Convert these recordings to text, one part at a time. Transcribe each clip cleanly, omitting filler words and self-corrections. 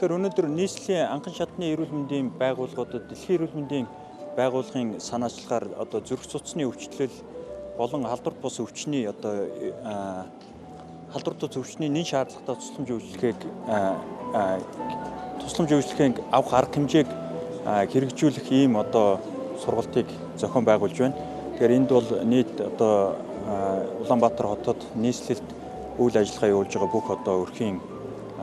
Тэгэхээр өнөөдөр нийслэлийн анхан шатны эрүүл мэндийн байгууллагуудад дэлхийн эрүүл мэндийн байгууллагын санаачлагаар зүрх судасны өвчлөл болон халдварт бус өвчний халдварт бус өвчний нэн шаардлагатай тусламж үйлчлэгийг авах арга хэмжээг хэрэгжүүлэх ийм сургалтыг зохион байгуулж байна. Тэгэхээр энд бол нийт Улаанбаатар хотод нийслэлд үйл ажиллагаа явуулж байгаа бүх өрхийн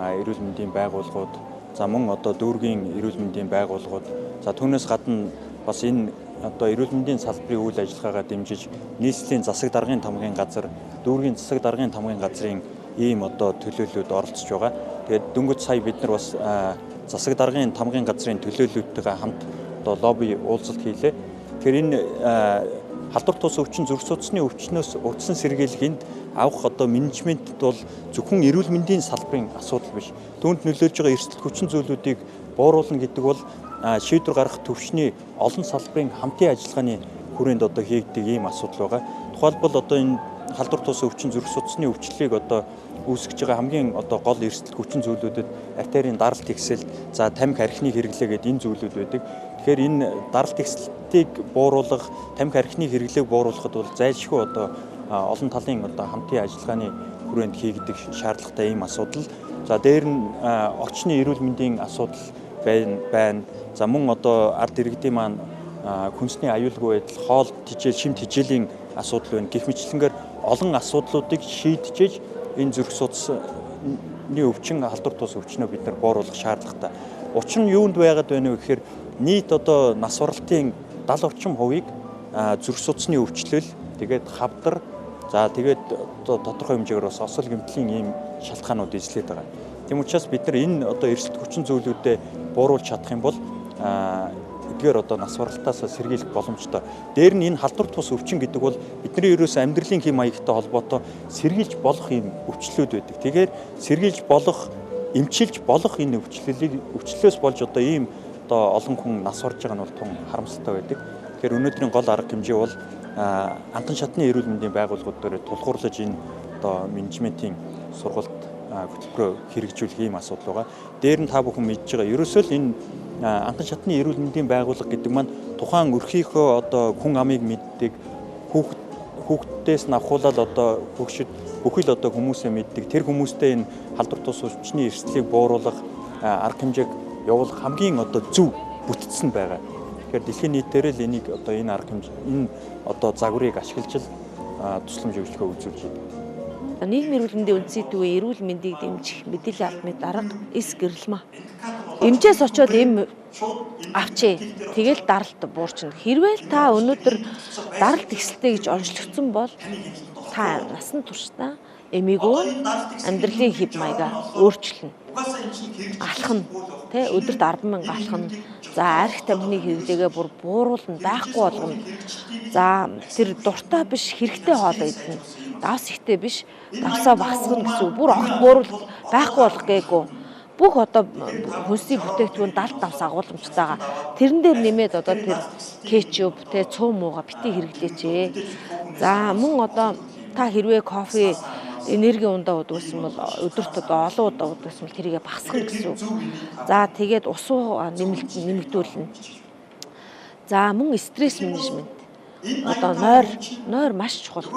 эрүүл мэндийн байгууллагууд, за мөн дүүргийн эрүүл мэндийн байгууллагууд, за түүнээс гадна бас энэ эрүүл мэндийн салбарын үйл ажиллагаагаа дэмжиж нийслэлийн засаг даргын тамгын газар, дүүргийн засаг даргын тамгын газрын ийм төлөөллөд оролцож байгаа. Тэгээд дөнгөж сая бид нар бас засаг даргын тамгын газрын төлөөллүүдтэйгээ хамт лобби уулзалт хийлээ. Тэгэхээр энэ халдварт бус өвчин, зүрх судасны өвчнөөс урьдчилан сэргийлэх энд авах менежментэд бол зөвхөн эрүүл мэндийн салбарын асуудал биш. Түүнд нөлөөлж байгаа эрсдэл хүчин зүйлүүдийг бууруулна гэдэг бол шийдвэр гаргах төвчний олон салбарын хамтын ажиллагааны хүрээнд хийгдэг ийм асуудал байгаа. Тухайлбал энэ халдварт бус өвчин, зүрх судасны өвчлөлийг үүсгэж байгаа хамгийн гол эрсдэл хүчин зүйлүүдэд артерийн даралт ихсэл, за тамхи архины хэрэглээ гэдэг энэ зүйлүүд байдаг. Тэгэхээр энэ даралт ихсэлтийг бууруулах, тамхи архины хэрэглээг бууруулахад бол зайлшгүй олон талын хамтын ажиллагааны хүрээнд хийгдэх шаардлагатай ийм асуудал. За дээр нь орчны эрүүл мэндийн асуудал байна. За мөн ард иргэдийн маань хүнсний аюулгүй байдал, хоол тэжээл, шим тэжээлийн асуудал байна. Гэх мэтлэнгээр олон асуудлуудыг шийдэж энэ зүрх судасны өвчин, халдварт бус өвчнөө бид нар бууруулах шаардлагатай. Учир нь юунд байгаад байна вэ гэхээр нийт нас баралтын 70-80% зүрх судасны өвчлөл, тэгээд хавдар, за тэгээд тодорхой хэмжээгээр бас осол гэмтлийн ийм шалтгаанууд эзлээд байгаа. Тийм учраас бид нар энэ эрсдэл хүчин зүйлүүдэд бууруулж чадах юм бол эдгээр нас баралтаас сэргийлэх боломжтой. Дээр нь энэ халдварт бус өвчин гэдэг бол бидний ерөөсөө амьдралын хэм маягтай холбоотой сэргийлж болох ийм өвчлөлүүд байдаг. Тэгэхээр сэргийлж болох, эмчилж болох энэ өвчлөлөөс болж ийм олон хүн нас барж байгаа нь бол тун харамсалтай байдаг. Тэгэхээр өнөөдрийн гол арга хэмжээ бол анхан шатны эрүүл мэндийн байгууллагууд дээр тулгуурлаж энэ менежментийн сургалт хөтөлбөрөөр хэрэгжүүлэх ийм асуудал байгаа. Дээр нь та бүхэн мэдж байгаа. Ерөөсөө л энэ анхан шатны эрүүл мэндийн байгууллага гэдэг маань тухайн өрхийнхөө хүн амыг мэддэг, хүүхдээс нь авахуулаад хөгшөд бүхэл хүмүүсээ мэддэг. Тэр хүмүүстэй энэ халдварт бус өвчний эрсдлийг бууруулах арга хэмжээг явуулах хамгийн зөв бүтцэн байгаа. Тэгэхээр дэлхийн нийтээр л энийг энэ арга хэмжээ, энэ загварыг ашиглаж тусламж үйлчлэгээ үзүүлж байна. Нийгмийн эрүүл мэндийн үндсийн төвийн эрүүл мэндийг дэмжих мэдээлэл авахны дарга эс гэрэлмээ. Эмчээс очиод эм авчээ. Тэгэл даралт буурчна. Хэрвээ та өнөөдөр даралт ихсэлтэй гэж онцлогдсон бол та насан туршдаа эмигөө амьдралын хэв маягаа өөрчилнө. Алхна, өдөрт 10,000 алхна. За арх тамхины хэрэглээгээ бүр бууруулна, байхгүй болгоно. За тэр дуртай биш, хэрэгтэй хоол идэнэ. Давс ихтэй биш, давсаа багасгана гэсэн. Бүр огт бууруул байхгүй болох гээгүй. Бүх хүнсний бүтээгдэхүүн 70 давс агуулмжтайгаа. Тэрэн дээр нэмээд тэр кетчуп, цуу мууга бити хэрэглээч. За мөн та хэрвээ кофе, энерги ундаа удагсан бол өдөрт олон удаа удагсан бол тэрийгэ багасгана гэсэн. За тэгээд усуу нэмэгдүүлнэ. За мөн стресс менежмент. Нойр маш чухал.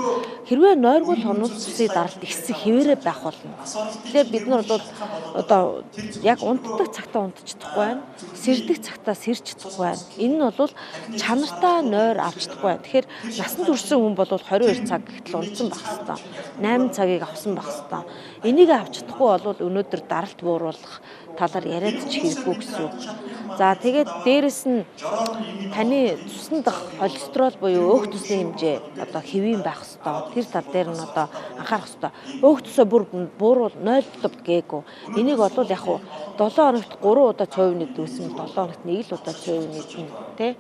Хэрвээ нойргүй хонол цусны даралт ихсэх хэвээрээ байх болно. Тэгэхээр бид нар бол яг унтдаг цагтаа унтчих чадахгүй байна. Сэрдэг цагтаа сэрч чадахгүй байна. Энэ нь бол чанартай нойр авч чадахгүй байна. Тэгэхээр насан туршсан хүн бол 22 цаг гэтэл унтсан байх хэвээр. 8 цагийг авсан байх хэвээр. Энийг авч чадахгүй бол өнөөдөр даралт бууруулах талаар яриад ч хэрэггүй гэсэн. За тэгээд дээрэс нь таны цуснд холестерол буюу өөх төсний хэмжээ хэвийн байх ёстой. Тэр тал дээр нь анхаарах ёстой. Өөх төсөө бүр бууруул 0 гээгүй. Энийг яг 7 хоногт 3 удаа цовь нэгдүүлсэн 7 хоногт 1 л удаа цовь нэгдэнэ.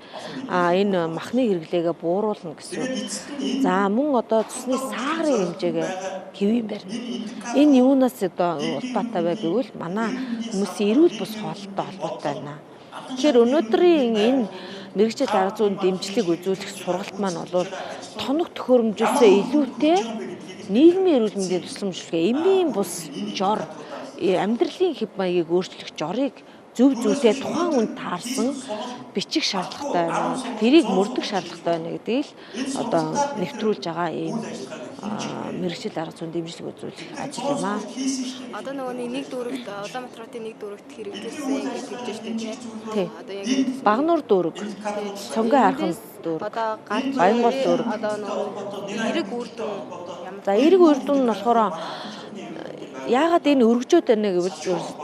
Энэ махны хэрэглээгээ бууруулна гэсэн. За мөн цусны сахарын хэмжээгээ хэвийн барьна. Энэ юунаас улбаатай вэ гэвэл манай хүмүүсийн эрүүл бус хоолойтой холбоотой байна. Тэгэхээр өнөөдрийн энэ мэргэжил арга зүйн дэмжлэг үзүүлэх сургалт маань бол тоног төхөөрөмжөөсөө илүүтэй нийгмийн эрүүл мэндийн тусламжлага, эмийн бус жор, амьдралын хэв маягийг өөрчлөх жорыг зөв зүйтэй тухайн хүн таарсан бичих шаардлагатай байна. Тэрийг мөрдөх шаардлагатай байна гэдгийг л одоо нэвтрүүлж байгаа ийм мэргэжил арга зүйн дэмжлэг үзүүлэх ажил юм аа. Одоо нөгөө нэг дүүрэгт Улаанбаатар хотын нэг дүүрэгт хэрэгжүүлсэн гэж хэлж штэ тий. Одоо яг Багнуур дүүрэг, Цонгой хархан дүүрэг, одоо гарч Баянгол дүүрэг. одоо нөгөө эрэг үрдэн ямар За эрэг үрдэн нь болохоор яагаад энэ өргөжөөд байна гэвэл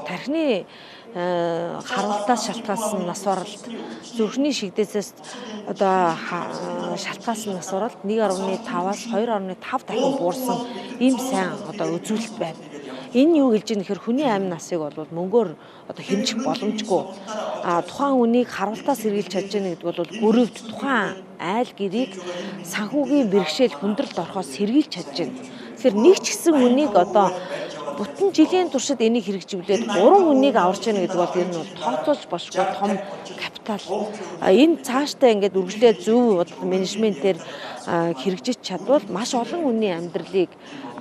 тархины харуултаас шалтгаалсан нас баралт, зүрхний шигдээсээс одоо шалтгаалсан нас баралт 1.5-аас 2.5 дахин буурсан ийм сайн одоо үзүүлэлт байна. Энэ юу гэлж ийм гэхээр хүний амь насыг бол мөнгөөр одоо хэмжих боломжгүй. Тухайн хүнийг харуултаас сэргийлж чадж байгаа гэдэг бол гөрөвд тухайн айл гэрийг санхүүгийн бэрхшээл хүндрэлд орохоос сэргийлж чадж байна. Тэгэхээр нэг ч гэсэн хүнийг одоо бүтэн жилийн туршид энийг хэрэгжүүлээд 3 хүнийг аварч яана гэдэг бол энэ нь тооцоолж бошгүй том капитал. Энэ цаашдаа ингээд үргэлжлээ зөв менежментээр хэрэгжиж чадвал маш олон хүний амьдралыг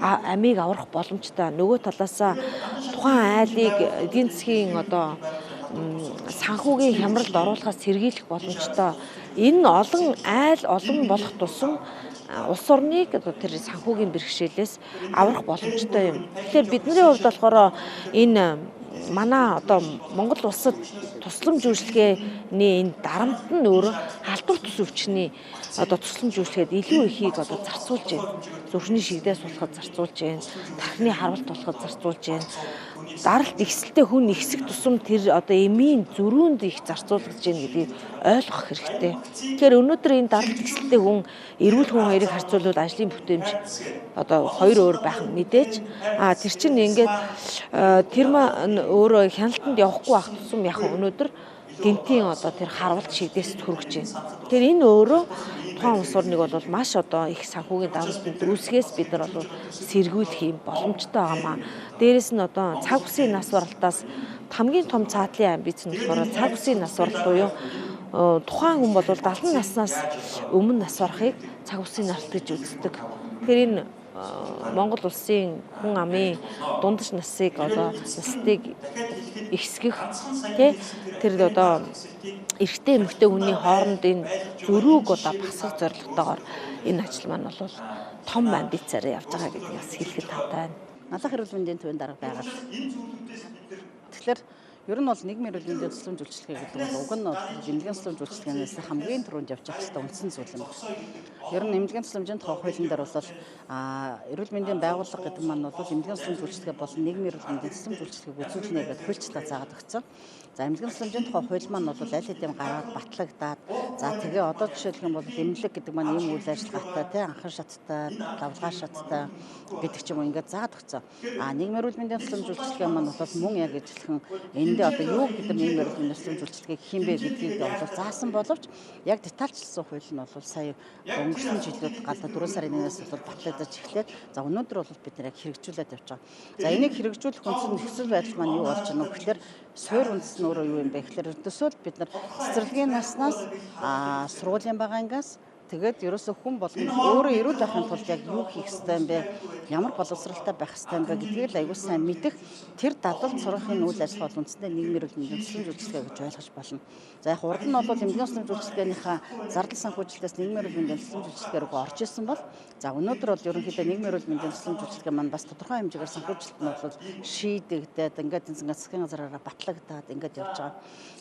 амийг аврах боломжтой. Нөгөө талаасаа тухайн айлыг эдийн засгийн одоо санхүүгийн хямралд оруулахаас сэргийлэх боломжтой. Энэ олон айл олон болох тусам улс орныг тэр санхүүгийн бэрхшээлээс аврах боломжтой юм. Тэгэхээр бидний хувьд болохоор энэ манай одоо Монгол улсад тусламж үйлчилгээний энэ дарамт нь өөрөө халдвар тус өвчний одоо тусламж үйлчилгээд илүү ихийг одоо зарцуулж байна. Зүрхний шигдээс болоход зарцуулж байна. Тархины харвалт болоход зарцуулж байна. Даралт ихсэлтэй хүн ихсэх тусам тэр одоо эмийн зөрүүнд их зарцуулагдж байна гэдгийг ойлгох хэрэгтэй. Тэгэхээр өнөөдөр энэ даралт ихсэлтэй хүн эрүүл хүн хоёрыг харьцуулбал ажлын бүтээмж одоо хоёр өөр байх нь мэдээж тэр чинь ингээд тэр өөрөө хяналтанд явахгүй байх тусам яг өнөөдөр гинтийн одоо тэр харвалт шигдээс хүрэж байна. Тэгэхээр энэ өөрөө тухайн улс орныг бол маш одоо их санхүүгийн давамтанд үүсгээс бид нар бол сэргийлэх юм боломжтой байгаамаа. Дээрээс нь одоо цаг үсгийн нас баралтаас хамгийн том цаатлын амбиц нь болохоор цаг үсгийн нас баралт буюу тухайн хүн бол 70 наснаас өмнө нас барахыг цаг үсгийн нарт гэж үздэг. Тэгэхээр энэ Монгол улсын хүн амын дундаж насыг одоо настыг ихсгэх тэр одоо эрэгтэй эмэгтэй хүний хоорондын зөрүүг одоо багасгах зорилготойгоор энэ ажил маань бол том амбицаараа явж байгаа гэдгийг бас хэлэхэд тавтай байна. Алах эрүүл мэндийн төвийн дарга байгаад. Тэгэхээр ер нь бол нийгмийн эрүүл мэндийн тусламж үйлчилгээ гэдэг бол уг нь эмнэлгийн тусламж үйлчилгээнээс хамгийн түрүүнд явж явах хэрэгтэй үндсэн зүйл юм байна. Ер нь эмнэлгийн тусламжийн тухай хуулийн дээр бол эрүүл мэндийн байгууллага гэдэг маань бол эмнэлгийн тусламж үйлчилгээ болон нийгмийн эрүүл мэндийн тусламж үйлчилгээг үзүүлнэ гэдэг хуульчлаа заагаад өгсөн. За эмнэлгийн тусламжийн тухай хууль маань бол аль хэдийн гараад батлагдаад за тэгээ одоо жишээлх юм бол эмнэлэг гэдэг маань ийм үйл ажиллагаатай анхан шаттай, давлгаа шаттай гэдэг ч юм уу ингээд заагаад өгсөн. Нийгмийн эрүүл мэндийн тусламж үйлчилгээ маань бол мөн яг ижилхэн эндээ одоо юу гэдэг нийгмийн эрүүл мэндийн тусламж үйлчилгээ гэх юм бэ гэдгийг бол заасан боловч яг детальчилсан хууль нь бол сая өнгөрсөн жилүүд галда 4 сарын 1-ээс бол батлагдаж эхлээд за өнөөдөр бол бид нэр яг хэрэгжүүлээд явж байгаа. За энийг хэрэгжүүлэх үндсэн нөхцөл байдал маань юу болж байна вэ гэхээр суур үндэс нь өөрөө юу юм бэ гэхээр ердөөсөө бид нар цэцэрлэгийн наснаас сургуулийн багангаас тэгээд ерөөсөө хүн болгон өөрөө эрүүл байхын тулд яг юу хийх ёстой юм бэ? Ямар боловсралтай байх ёстой юм бэ гэдгийг л аягүй сайн мэдэх тэр дадал сургахын үйл ажиллагаа бол үндсэндээ нийгмийн эрүүл мэндийн тусламж үйлчилгээ гэж ойлгож болно. За яг урд нь бол эмнэлгийн тусламж үйлчилгээнийхээ зардал санхүүжилтээс нийгмийн эрүүл мэндийн тусламж үйлчилгээ рүү орж исэн бол за өнөөдөр бол ерөнхийдөө нийгмийн эрүүл мэндийн тусламж үйлчилгээ маань бас тодорхой хэмжээгээр санхүүжилт нь бол шийдэгдээд ингээд энэ засгийн газраараа батлагдаад ингээд явж байгаа.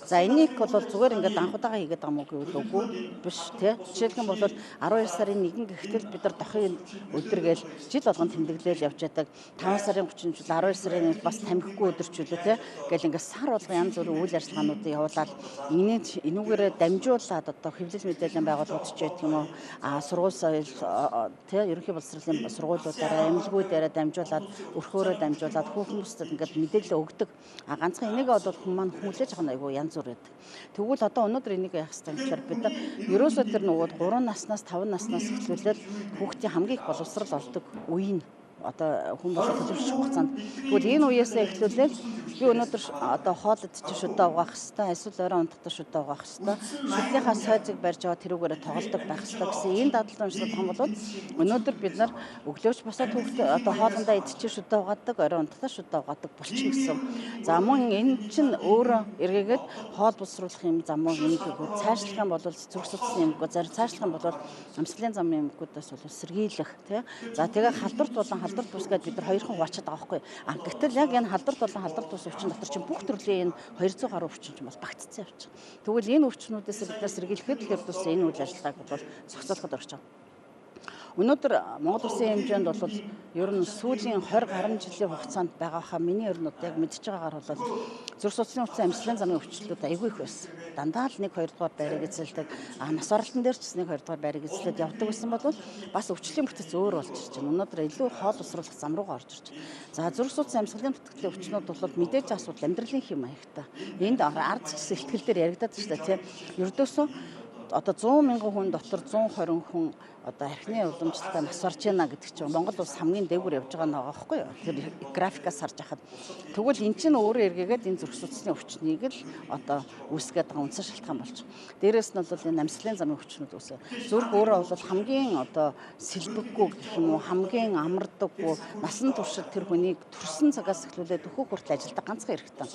За энийг бол зүгээр ингээд анхудаага хийгээд байгаа мó гэвэл үгүй биш тий. Жишээлх юм бол 12 сарын 1 гэхтэл бид нар дохын өдөр гээл жил болгон тэмдэглээл явж байдаг. 5 сарын 30 жил 12 сарын 1 бас тамхигүй өдөрчүүлээ тий. Гээл ингээд сар болгон янз бүрийн үйл ажиллагаануудыг явуулаад энүүгээрээ дамжуулаад одоо хэвлэл мэдээллийн байгууллагууд ч гэх юм уу сургууль соёл тий ерөнхий боловсролын сургуулиудаараа эмнэлгүүдээрээ дамжуулаад өрхөөрөө дамжуулаад хүүхнүүдэд ингээд мэдээлэл өгдөг. Ганцхан энийг бол хүмүүс маань хүлээж авах нь айгүй янз бүр байдаг. Тэгвэл одоо өнөөдөр энийг яах ёстой юм гэхээр бид нар ерөөсөө тэр нөгөө 3 наснаас 5 наснаас эхлүүлээд хүүхдийн хамгийн их боловсрал олдог үе нь одоо хүн болоод төлөвшөх хугацаанд. Тэгвэл энэ үеэсээ эхлүүлээд би өнөөдөр одоо хоолод чи шүдэ угаах хэвээр, эсвэл орой унтахтаа шүдэ угаах хэвээр, шүднийхаа сойзыг барьж байгаа тэрүүгээрээ тоглодог байх хэвээр гэсэн энэ дадлын уншилт том болоод өнөөдөр бид нар өглөөч босоод хүүхдээ одоо хоолндоо идчих шүдэ угаадаг, орой унтахтаа шүдэ угаадаг болчихно гэсэн. За мөн энэ чинь өөрөө эргээгээд хоол боловсруулах юм зам уу нэмэггүй цаашлах юм бол зүрх судасны эмгэггүй зарим цаашлах юм бол амьсгалын замын эмгэгүүдээс бол сэргийлэх тий. За тэгээ халдварт болон халдварт бус гэдээ бид нар хоёрхан хуваачаад байгаа байхгүй. Гэтэл яг энэ халдварт болон халдварт бус өвчин дотор чинь бүх төрлийн энэ 200 гаруй өвчин ч бас багтцсан явчих. Тэгвэл энэ өвчнүүдээс бид нар сэргийлэхэд л ердөөс энэ үйл ажиллагааг бол зохицуулахад орж байгаа. Өнөөдөр Монгол Улсын хэмжээнд бол ер нь сүүлийн 20 гаруй жилийн хугацаанд байгаа хаа миний ер нь яг мэдж байгаагаар бол зүрх судасны хувьцаа амьсгалын замын өвчлөлүүд айгүй их байсан. Дандаа л 1-2 дугаар байрыг эзэлдэг. Нас оролтон дээр ч 1-2 дугаар байрыг эзлээд явдаг байсан бол бас өвчлөлийн бүтэц өөр болж ирж байна. Өнөөдөр илүү хоол усруулах зам руугаа орж ирж байна. За зүрх судасны амьсгалын бүтэцлийн өвчнүүд бол мэдээж асуудал амьдралын хэм маягтай. Энд ард зэс сэтгэл дээр яригадаад байна тийм. Ердөөсөө одоо 100 мянган хүн дотор 120 хүн одоо архины уламжлалтай нас орж байна гэдэг чинь Монгол улс хамгийн дээгүүр явж байгаа нэг байхгүй юу? Тэр графикаас харж хахад тэгвэл эн чинь өөрөө эргээгээд энэ зүрх судасны өвчнийг л одоо үүсгээд байгаа үндсэн шалтгаан болж байгаа. Дээрээс нь бол энэ амьсгалын замын өвчнүүд үүсэ. Зүрх өөрөө бол хамгийн одоо сэлбэггүй гэх юм уу хамгийн амардаггүй насан туршид тэр хүнийг төрсөн цагаас эхлүүлээд өөхөх хүртэл ажилдаг ганцхан эрэгтэн.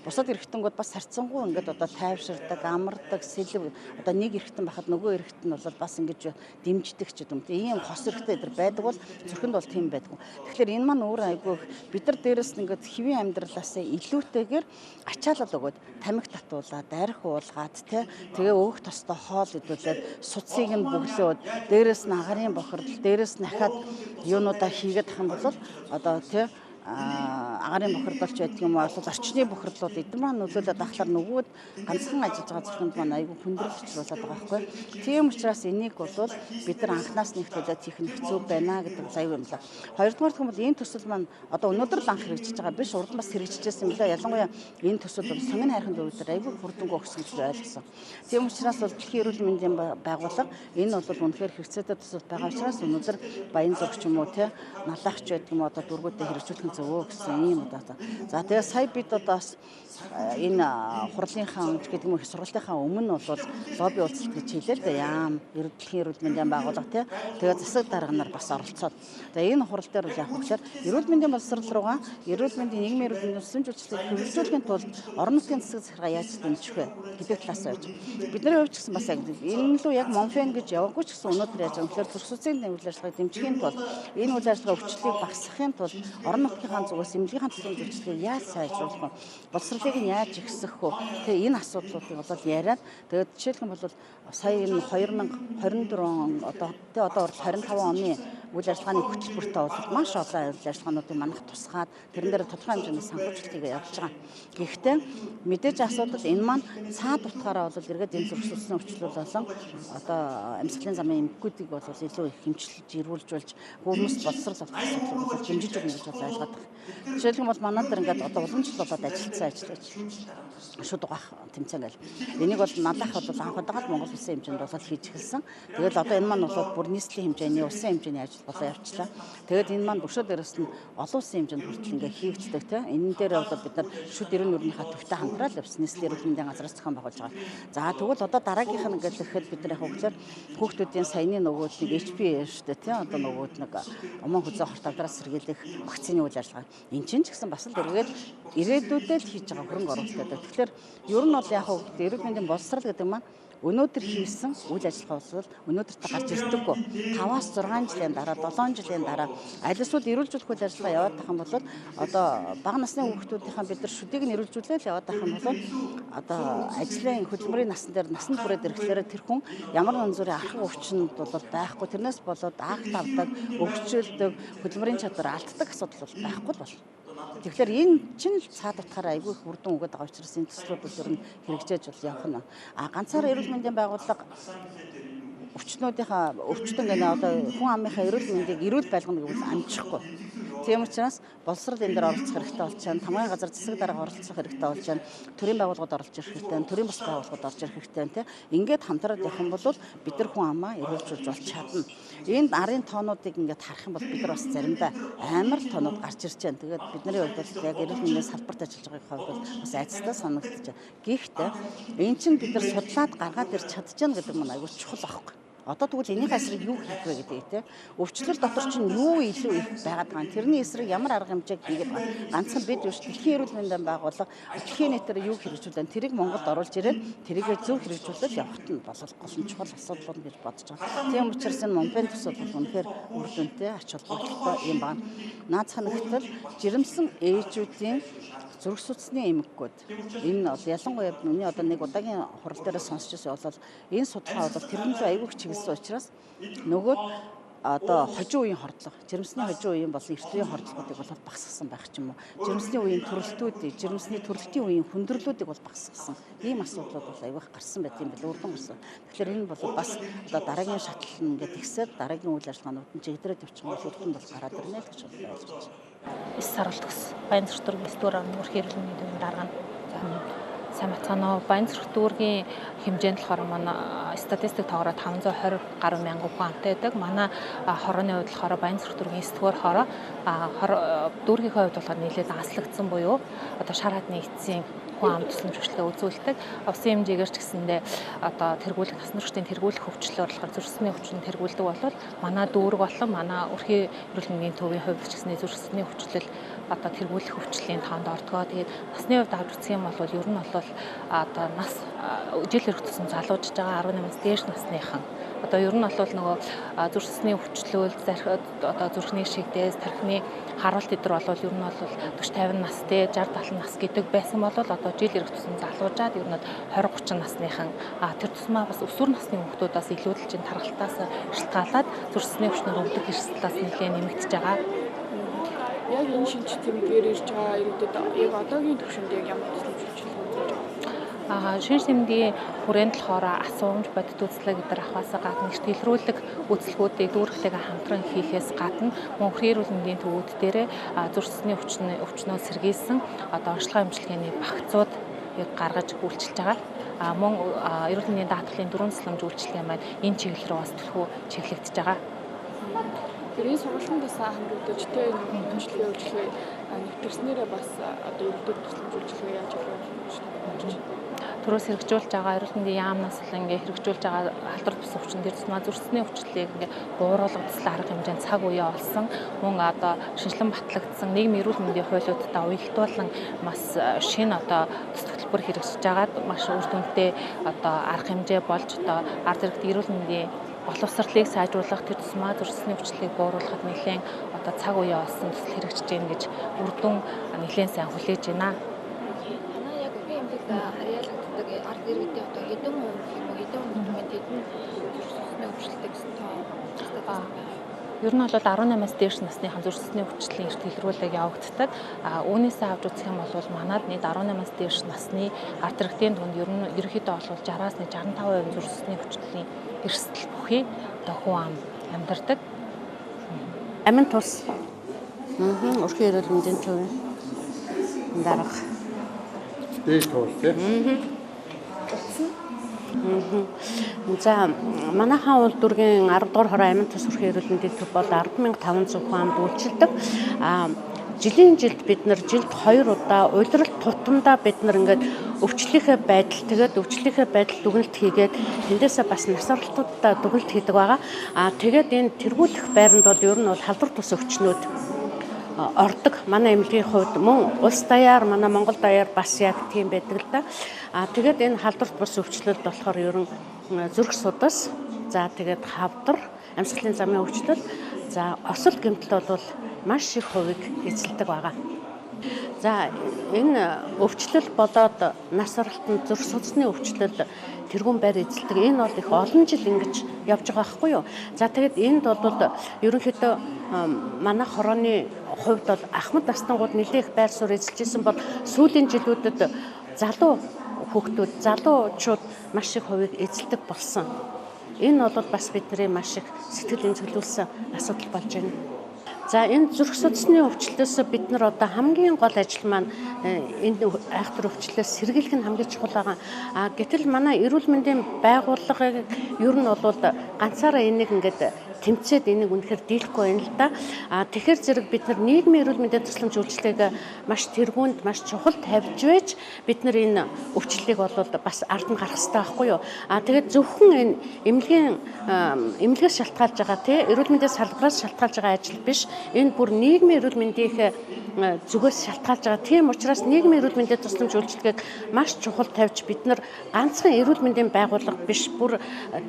Бусад эрэгтэнгүүд бас харьцангуй ингээд одоо тайвширдаг, амардаг, сэлбэг одоо нэг эрэгтэн байхад нөгөө эрэгтэн бол бас ингэж дэмждэг ч юм. Ийм хос эрэгтэй дээр байдаг бол зүрхэнд бол тийм байдгүй. Тэгэхээр энэ маань өөр айгүй бид нар дээрээс нь ингээд хэвийн амьдралаасаа илүүтэйгээр ачаалал өгөөд тамхи татуулаад, арх уулгаад тэгээ өөх тостой хоол идүүлээд судсыг нь бөглөөд дээрээс нь агарын бохирдол, дээрээс нь ахаад юунуудаа хийгээд ах юм бол одоо агарын бохирдолч байдаг юм уу орчны бохирдлууд эдгээр маань нөлөөлөд ахлаар нөгөөд ганцхан ажиллаж байгаа зүрхэнд маань айгүй хүндрэлч болоод байгаа байхгүй. Тийм учраас энийг бол бид нар анхнаас нь ихлүүлээд хийх нь хэцүү байна гэдэг заяа юм л. Хоёрдугаар гэх юм бол энэ төсөл маань одоо өнөөдөр л анх хэрэгжиж байгаа биш урд нь бас хэрэгжижсэн юм лээ. Ялангуяа энэ төсөл бол сонин хайрхан зөвлөдөр айгүй хүрдэнгөө өгсөн гэж ойлгосон. Тийм учраас бол дэлхийн эрүүл мэндийн байгууллага энэ бол үнэхээр хэрэгцээтэй төсөл байгаа учраас өнөөдөр баян зүрх ч юм уу налахч байдаг юм одоо дургуудад хэрэгжүүлэх зөвөө гэсэн юм одоо. За тэгээ сая бид одоо бас энэ хурлынхаа гэдэг юм уу сургалтынхаа өмнө бол лобби уулзалт гэж хэлээ л да яам дэлхийн эрүүл мэндийн байгууллага тэгээ засаг дарга нар бас оролцоод. Тэгээ энэ хурал дээр бол яг хөглөөр эрүүл мэндийн боловсрол руугаа эрүүл мэндийн нийгмийн эрүүл мэндийн өсвөн жуулчлалыг хөгжүүлэхийн тулд орон нутгийн засаг захиргаа яаж дэмжих вэ гэдэг талаас байж. Бидний хувьд ч гэсэн бас яг энэ лүү яг Монфен гэж яваагүй ч гэсэн өнөөдөр яаж өнөхөр зүрх судасны үйл ажиллагааг дэмжихийн тулд энэ үйл ажиллагаа өвчлөлийг багасгахын тулд орон нутгийн зүгээс эмнэлгийн төслийн зөвчлөлийг яаж сайжруулах вэ? Боловсролыг нь яаж ихсэх вэ? Тэгээ энэ асуудлуудыг бол яриад тэгээд жишээлх юм бол сая энэ 2024 он одоо 25 оны үйл ажиллагааны хөтөлбөртөө бол маш олон үйл ажиллагаануудыг манайх тусгаад тэрэн дээр тодорхой хэмжээний санхүүжилтийг явуулж байгаа. Гэхдээ мэдээж асуудал энэ маань цаад утгаараа бол эргээд энэ зүрх судасны өвчлөл болон одоо амьсгалын замын эмгэгүүдийг бол илүү их хэмжүүлж ирүүлжүүлж хүмүүс боловсрол авах асуудлыг бол дэмжиж өгнө гэж бол ойлгоод байна. Жишээлх юм бол манай дээр ингээд одоо уламжлал болоод ажилласан ажиллаж шууд угаах тэмцээн гэл. Энийг бол налах бол анх удагаад Монгол улсын хэмжээнд бол хийж эхэлсэн. Тэгэл одоо энэ маань бол бүр нийслэлийн хэмжээний улсын хэмжээний ажил болоо явчлаа. Тэгэд энэ маань бөшөө дээрээс нь олон улсын хэмжээнд хүртэл ингээ хийгддэг тийм. Энэ дээр бол бид нар шүд эрүүл мэндийн төвтэй хамтрал явсан нийслэлийн эрүүл мэндийн газраас зохион байгуулж байгаа. За тэгвэл одоо дараагийнх нь ингээд ихэд бид нар яг хөглөөр хүүхдүүдийн саяны нөгөөд нэг HPV шүү дээ тийм. Одоо нөгөөд нэг уман хүзээ хорт авдраас сэргийлэх вакцины үйл ажиллагаа. Энд чинь ч гэсэн бас л эргээд ирээдүйдээ л хийж байгаа хөрөнгө оруулалт байдаг. Тэгэхээр ер нь бол яг эрүүл мэндийн боловсрол гэдэг маань өнөөдөр хийсэн үйл ажиллагаа бол өнөөдөртөө гарч ирдэггүй. 5-6 жилийн дараа, 7 жилийн дараа аль эсвэл эрүүлжүүлэх үйл ажиллагаа яваад тах юм бол одоо бага насны хүүхдүүдийнхаа бид нар шүдийг нь эрүүлжүүлээд яваад тах юм бол одоо ажлын хөдөлмөрийн насан дээр насанд хүрээд ирэхлээр тэр хүн ямар нэгэн зүрийн архаг өвчнөд бол байхгүй. Тэрнээс болоод агт авдаг, өвчөлдөг, хөдөлмөрийн чадвар алддаг асуудал бол байхгүй л болно. Тэгэхээр энэ чинь цаад утгаараа айгүй их үрдэн өгöd байгаа учраас энэ төслүүд бол ер нь хэрэгжээж бол явах нь. Ганцаараа эрүүл мэндийн байгууллага өвчтөн гэнэ одоо хүн амынхаа эрүүл мэндийг эрүүл байлгана гэвэл амжихгүй. Тийм учраас боловсрол энэ дээр оролцох хэрэгтэй болж байна. Тамгын газар засаг дарга оролцох хэрэгтэй болж байна. Төрийн байгууллагууд орж ирэх хэрэгтэй, төрийн бус байгууллагууд орж ирэх хэрэгтэй тийм. Ингээд хамтраад явах юм бол бид нар хүн амаа эрүүлжүүлж болж чадна. Энд арын тоонуудыг ингээд харах юм бол бид нар бас заримдаа амар тоонууд гарч ирж байна. Тэгээд бидний хувьд бол яг эрүүл мэндийн салбарт ажиллаж байгаагийн хувьд бол бас айцтай санагдаж байна. Гэхдээ энэ чинь бид нар судлаад гаргаад ирч чадчихна гэдэг нь аюул чухал байхгүй. Одоо тэгвэл энийхээ эсрэг юу хийх вэ гэдэг тийм. Өвчлөл дотор чинь юу илүү их байгаад байгаа юм. Тэрний эсрэг ямар арга хэмжээг хийгээд байгаа. Ганцхан бид биш дэлхийн эрүүл мэндийн байгууллага дэлхийн нийтээр юу хэрэгжүүлэн тэрийг Монголд оруулж ирээд тэрийг зөв хэрэгжүүлээд явахт нь бол гол чухал асуудал болно гэж бодож байгаа. Тийм учраас энэ Монголын төсөл бол үнэхээр үр дүнтэй ач холбогдолтой юм байна. Наацхан нэгтэл жирэмсэн ээжүүдийн зүрх судасны эмэггүүд энэ ялангуяа миний одоо нэг удаагийн хурал дээр сонсч байсан бол энэ судалгаа бол тэрнээ аягүй чиглэсэн учраас нөгөөд одоо хожим үеийн хордлого, жирэмсний хожим үеийн бол эртний хордлогуудыг бол багасгасан байх ч юм уу. Жирэмсний үеийн төрөлтүүдийг, жирэмсний төрөлтийн үеийн хүндрэлүүдийг бол багасгасан. Ийм асуудлууд бол аягүй гарсан байт юм байна. Үрдэн гарсан. Тэгэхээр энэ бол бас одоо дараагийн шатлал ингээд ихсээд дараагийн үйл ажиллагаанууд нь чигдрээд явчих юм бол үрдэн бол гараад ирнэ л гэж ойлгож байна. 9 сар бол төгс. Баянзүрх дүүргийн 9 дугаар орны өрх хэвлэлийн мэндийн дарга нь сайн бацаанаа Баянзүрх дүүргийн хэмжээнд болохоор манай статистик тоогоор 520 гаруй мянган хүн амтай байдаг. Манай хорооны хувьд болохоор Баянзүрх дүүргийн 9 дугаар хороо дүүргийнхээ хувьд болохоор нэлээд аслагдсан буюу одоо шар хадны эцсийн хүн ам тусламж хөшлөө үзүүлдэг. Усын хэмжээгээр ч гэсэндээ одоо тэргүүлэх насны хүртийн тэргүүлэх хөвчлөлөөр болохоор зүрхсэний өвчин тэргүүлдэг болвол манай дүүрэг болон манай өрхийн эрүүл мэндийн төвийн хувьд ч гэсэндээ зүрхсэний өвчлөл одоо тэргүүлэх хөвчлийн тоонд ордгоо. Тэгээд насны хувьд авч үзэх юм бол ер нь бол одоо нас жил ирэх тусам залуужж байгаа 18-аас дээш насныхан одоо ер нь бол нөгөө зүрхсэний өвчлөл одоо зүрхний шигдээс тархины харуулт эдэр бол ер нь бол 40-50 настай 60-70 нас гэдэг байсан бол одоо жил ирэх тусам залуужаад ер нь 20-30 насныхан тэр тусмаа бас өсвөр насны хүүхдүүд бас илүүдэлжин тархалтаас шалтгаалаад зүрхсэний өвчнөр өвдөх эрсдэлээс нэлээд нэмэгдэж байгаа. Яг энэ шинж тэмдгээр ирж байгаа иргэдэд яг одоогийн төвшөнд яг ямар тусламж үйлчилгээ үзүүлж байгаа? Шинж тэмдгийн хүрээнд болохоор асуумж бодит үзлэг гэдэр ахваасаа гадна эрт илрүүлэг үйлчлэгүүдийг дүүрэгтэйгээ хамтран хийхээс гадна мөнхрийн эрүүл мэндийн төвүүд дээрээ зүрхсэний өвчнөө сэргийлсэн одоо онцлогоо эмчилгээний багцууд гаргаж үйлчилж байгаа. Мөн эрүүл мэндийн даатгалын дөрвөн тусламж үйлчилгээ маань энэ чиглэл рүү бас төлхөө чиглэгдэж байгаа. Тэрийн сургалтын тасаа хамрагдаж тэ эмчилгээ үйлчилгээ нэвтэрснээрээ бас одоо иргэдэд тусламж үйлчилгээ яаж явах вэ? Төрөөс хэрэгжүүлж байгаа эрүүл мэндийн яамнаас л ингээ хэрэгжүүлж байгаа халдвар бус өвчин дээр тусмаа зүрхсэний өвчлөлийг ингээ бууруулгадсан арга хэмжээнд цаг үе олсон мөн одоо шинжилэн батлагдсан нийгмийн эрүүл мэндийн хуулиудтай уялдуулан бас шинэ одоо төсөл хөтөлбөр хэрэгжиж байгаад маш үр дүнтэй одоо арга хэмжээ болж одоо ард иргэд эрүүл мэндийн боловсролыг сайжруулах тэр тусмаа зүрхсэний өвчлөлийг бууруулахад нэлээд одоо цаг үе олсон төсөл хэрэгжиж гэнэ гэж үр дүн нэлээд сайн хүлээж байна. Харьяалагддаг ард иргэдийн одоо хэдэн хүн юм уу хэдэн хүнд хэдэн зүрхсэний өвчлөлтэй гэсэн тоо. Ер нь бол 18-аас дээш насныхан зүрхсэний өвчлөлийн эрт илрүүлэг явагддаг. Үүнээсээ авч үзэх юм бол манад нийт 18-аас дээш насны ард иргэдийн дунд ер нь ерөнхийдөө бол 60-аас 65% зүрхсэний өвчлөлийн эрсдэл бүхий одоо хүн ам амьдардаг. Амин тус. Өрхийн эрүүл мэндийн төвийн дарга. Дээд туус тийм. За манайхан уул дүүргийн 10 дугаар хороо амин тус өрхийн эрүүл мэндийн төв бол 10,500 хүн амд үйлчилдэг. Жилийн жилд бид нар жилд 2 удаа удирдал тутамдаа бид нар ингээд өвчлөлийнхээ байдал тэгээд өвчлөлийнхээ байдал дүгнэлт хийгээд тэндээсээ бас насварлалтуудаа дүгнэлт хийдэг байгаа. Тэгээд энэ тэргүүлэх байранд бол ер нь бол халдвар тус өвчнүүд ордог. Манай эмнэлгийн хувьд мөн улс даяар манай Монгол даяар бас яг тийм байдаг л да. Тэгээд энэ халдварт бус өвчлөлд болохоор ер нь зүрх судас, за тэгээд хавдар, амьсгалын замын өвчлөл, за осол гэмтэл бол маш их хувийг эзэлдэг байгаа. За энэ өвчлөл болоод нас баралтанд зүрх судасны өвчлөл тэргүүн байр эзэлдэг. Энэ бол их олон жил ингэж явж байгаа байхгүй юу? За тэгээд энд бол ерөнхийдөө манай хорооны хувьд бол ахмад настангууд нэлээх байр суурь эзэлжсэн бол сүүлийн жилүүдэд залуу хүүхдүүд, залуучууд маш их хувийг эзэлдэг болсон. Энэ бол бас бидний маш их сэтгэл зүйн чөлөөлсөн асуудал болж байна. За энэ зүрх судасны өвчлөлөөс бид нар одоо хамгийн гол ажил маань энэ айхтар өвчлөлөөс сэргийлэх нь хамгийн чухал байгаа. Гэтэл манай эрүүл мэндийн байгууллагыг ер нь бол ганцаараа энийг ингээд тэмцээд энийг үнэхээр дийлэхгүй байна л да. Тэгэхээр зэрэг бид нар нийгмийн эрүүл мэндийн тусламж үйлчилгээг маш тэргуунд маш чухал тавьж байж бид нар энэ өвчлөлийг бол бас ард нь гарах хэрэгтэй байхгүй юу? Тэгээд зөвхөн энэ эмнэлгээс шалтгаалж байгаа тий эрүүл мэндийн салбараас шалтгаалж байгаа ажил биш. Энэ бүр нийгмийн эрүүл мэндийн зүгээс шалтгаалж байгаа. Тийм учраас нийгмийн эрүүл мэндийн тусламж үйлчилгээг маш чухал тавьж бид нар ганцхан эрүүл мэндийн байгууллага биш бүр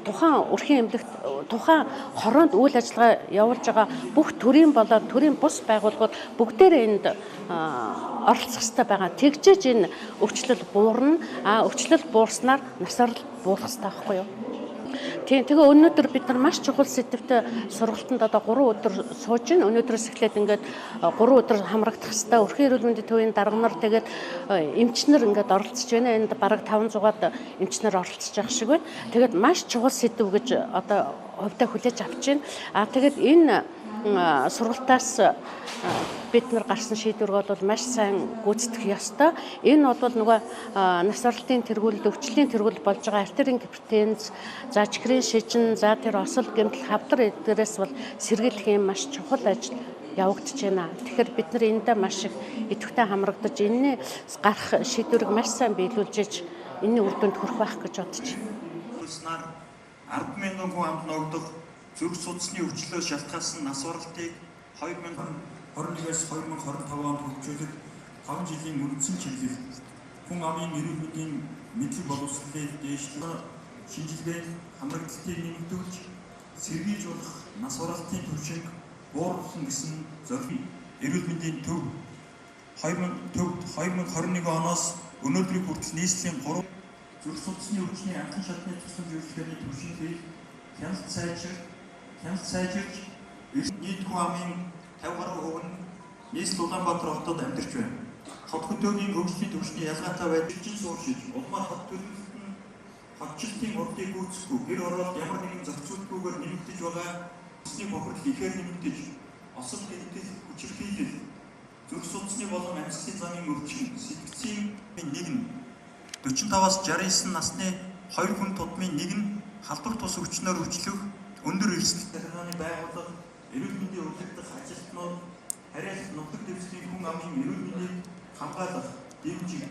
тухайн өрхийн эмнэлэгт тухайн хороонд үйл ажиллагаа явуулж байгаа бүх төрийн болоод төрийн бус байгууллагууд бүгдээрээ энд оролцох хэрэгтэй байгаа. Тэгжээж энэ өвчлөл буурна. Өвчлөл буурснаар насварл буулах хэрэгтэй байхгүй юу? Тийм тэгээ өнөөдөр бид нар маш чухал сэдвтэй сургалтанд одоо 3 өдөр сууж байна. Өнөөдрөөс эхлээд ингээд 3 өдөр хамрагдах хэвээр өрхийн эрүүл мэндийн төвийн дарга нар тэгээд эмчнэр ингээд оролцож байна. Энд бараг 500-аад эмчнэр оролцож байгаа шиг байна. Тэгээд маш чухал сэдв гэж одоо хувьдаа хүлээж авч байна. Тэгээд энэ сургалтаас бид нар гарсан шийдвэр бол маш сайн гүйцэтгэх ёстой. Энэ бол нөгөө нас оролтын тэргуулд өвчлөлийн тэргуулд болж байгаа артерийн гипертенз, за чихрийн шижин, за тэр осол гэмтэл хавдар эдгээрээс бол сэргийлэх юм маш чухал ажил явагдаж байна. Тэгэхээр бид нар эндээ маш их идэвхтэй хамрагдаж энэний гарах шийдвэрийг маш сайн биелүүлж энэний үр дүнд хүрэх байх гэж бодож байна. 10,000 хүн амд ногдох зүрх судасны өвчлөөс шалтгаалсан нас оролтыг 2021-с 2025 онд хөгжүүлэх 5 жилийн үндсэн чиглэл хүн амын эрүүл мэндийн мэдлэг боловсролыг дээшлэх шинжилгээ хамрагдалтыг нэмэгдүүлж сэргийлж болох нас оролтын түвшинг бууруулсан гэсэн зорилго эрүүл мэндийн төв 2021 оноос өнөөдрийг хүртэл нийслэлийн 3 зүрх судасны өвчний анхан шатны тусламж үйлчилгээний түвшингийг хяналт сайжирч нийт хүн амын 50% нь нийслэл Улаанбаатар хотод амьдарч байна. Хот хөдөөгийн хөгжлийн түвшний ялгаатай байдлыг сууршиж, улмаар хот төлөвлөлт нь хотчлтын урдыг гүйцэхгүй, гэр оролт ямар нэгэн зохицуултгүйгээр нэмэгдэж байгаа усны бохирдол ихээр нэмэгдэж, осол гэмтэл хүчирхийлэл, зүрх судасны болон амьсгалын замын өвчин, сэтгцийн нэг нь 45-аас 69 насны 2 хүн тутмын нэг нь халдвар тус өвчнөөр өвчлөх өндөр эрсдэлтэй захиргааны байгууллага эрүүл мэндийн удирдах ажилтнууд харьяалт нутаг дэвсгэрийн хүн амын эрүүл мэндийг хамгаалах, дэмжих,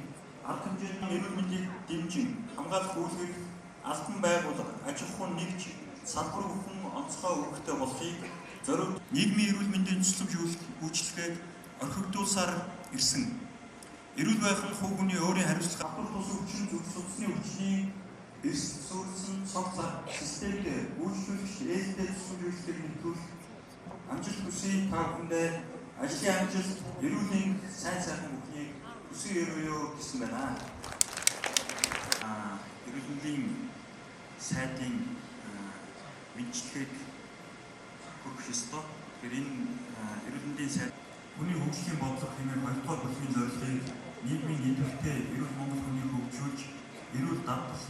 арга хэмжээний эрүүл мэндийг дэмжих, хамгаалах үйлдвэр албан байгууллага, аж ахуйн нэгж, салбар бүхэн онцгой өгөхтэй болохыг зориуд нийгмийн эрүүл мэндийн тусламж үйлчилгээг орхигдуулсаар ирсэн. Эрүүл байхын хувь хүний өөрийн хариуцлага авах тус өвчин зүрх судасны өвчний эрсдэл суурилсан цогц системд үйлчлүүлэгч ээлтэй тусламж үйлчлэгийг нэвтрүүлэх амжилт хүсье та бүхэндээ ажлын амжилт, эрүүлийн сайн сайхан бүхнийг хүсье өрөөё гэсэн байна. Эрүүл мэндийн сайдын мэдчилгээг хүргэх ёстой. Тэгэхээр энэ эрүүл мэндийн сайд хүний хөгжлийн бодлого хэмээн 2 дугаар бүлгийн зорилгыг нийгмийн идэвхтэй эрүүл Монгол хүнийг хөгжүүлж эрүүл дадал